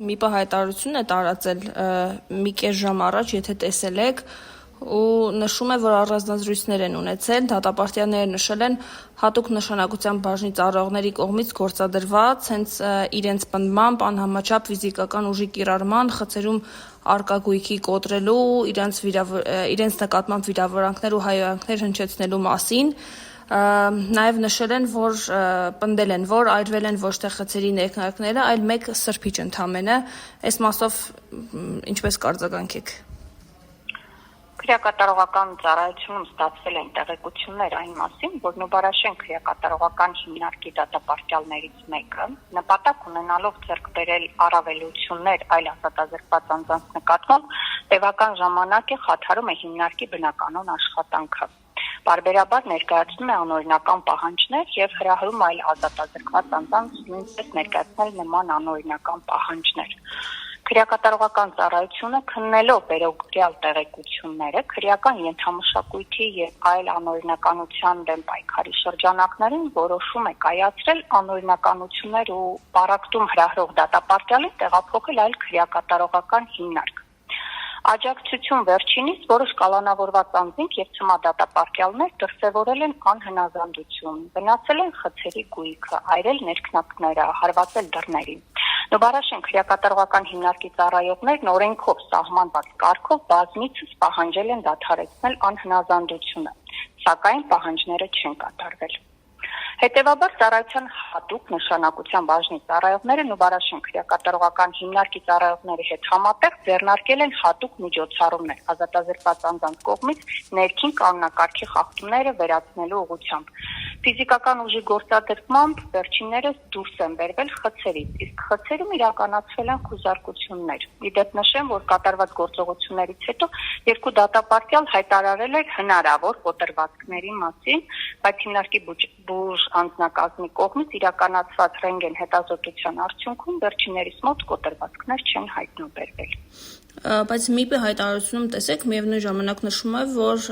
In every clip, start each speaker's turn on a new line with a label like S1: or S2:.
S1: ՄԻՊ-ը հայտարարություն է տարածել մի կես ժամ առաջ, եթե տեսել եք, ու նշում է, որ առանձնազրույցներ են ունեցել, դատապարտյալները նշել են հատուկ նշանակության բաժնի ծառայողների կողմից գործադրված, հենց իրենց պնդմամբ անհամաչափ ֆիզիկական ուժի կիրառման, խցերում առկա գույքի կոտրելու, իրենց նկատմամբ վիրավորանքներ ու հայհոյանքներ հնչեցնելու մասին։ Նաև նշել են, որ պնդել են, որ այրվել են ոչ թե խցերի ներքնարկները, այլ մեկ սրբիչ ընդամենը։ Այս մասով ինչպես կարձագանքեք։
S2: Քրեակատարողական ծառայությունում ստացվել են տեղեկություններ այն մասին, որ Նուբարաշեն քրեակատարողական հիմնարկի դատապարտյալներից մեկը նպատակ ունենալով ձեռք բերել առավելություններ այլ ազատազրկված անձանց նկատմամբ տևական ժամանակ է խաթարում է հիմնարկի բնականոն աշխատանքը։ Պարբերաբար ներկայացնում է անօրինական պահանջներ և հրահրում այլ ազատազրկված անձանց նույնպես ներկայացնել նման անօրինական պահանջներ։ Քրեակատարողական ծառայությունը քննելով վերօրյալ տեղեկությունները քրեական ենթամշակույթի և այլ անօրինականության դեմ պայքարի շրջանակներին որոշում է կայացրել անօրինականություններ ու պառակտում հրահրող դատապարտյալին տեղափոխել այլ քրեակատարողական հիմնարկ։ Աջակցություն վերջինիս որոշ կալանավորված անձինք և ցմահ դրսևորել են անհնազանդություն, վնասել են խցերի գույքը, այրել ներքնակները, հարվածել դռներին։ Նուբարաշեն քրեակատարողական հիմնարկի ծառայողներն օրենքով սահմանված կարգով բազմիցս պահանջել են դադարեցնել անհնազանդությունը, սակայն պահանջները չեն կատարվել։ Հետևաբար ծառայության հատուկ նշանակության բաժնի ծառայողները Նուբարաշեն քրեակատարողական հիմնարկի ծառայողների հետ համատեղ ձեռնարկել են հատուկ միջոցառումներ ազատազրկված անձանց կողմից ներքին կանոնակարգի խախտումները վերացնելու ուղղությամբ։ Ֆիզիկական ուժի գործադրմամբ վերջիններս դուրս են բերվել խցերից, իսկ խցերում իրականացվել են խուզարկություններ։ Իդեպ նշեմ, որ կատարված գործողություններից հետո երկու դատապարտյալ հայտարարել էր հնարավոր կոտրվածքների մասին, բայց հիմնարկի բուժ անձնակազմի կողմից իրականացված ռենտգեն հետազոտության արդյունքում վերջիններիս մոտ կոտրվածքներ չեն հայտնաբերվել։
S1: Բայց ՄԻՊ-ի հայտարարությունում տեսեք միևնույն ժամանակ նշում է, որ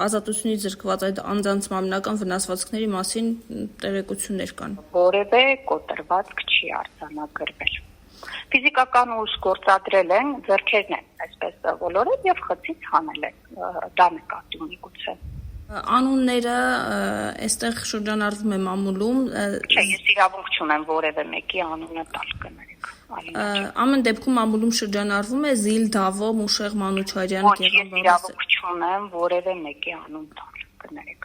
S1: ազատությունից զրկված այդ անձանց մարմնական վնասվածքների մասին տեղեկություններ կան։
S2: Որևէ կոտրվածք չի արձանագրվել։ Ֆիզիկական ուժ գործադրել են, ձեռքերն են այսպես ոլորել եւ խցից հանել են։ Դա նկատի ունի գուցե։
S1: Անունները այստեղ շրջանառվում է մամուլում։
S2: Չէ, ես իրավունք չունեմ որևէ մեկի անունը տալ կներեք։
S1: Ամեն դեպքում մամուլում շրջանառվում է Զիլ, Դավո, Մուշեղ, Մանուչարյան,
S2: Ոչ, ես իրավունք չունեմ որևէ մեկի անուն տալ կներեք։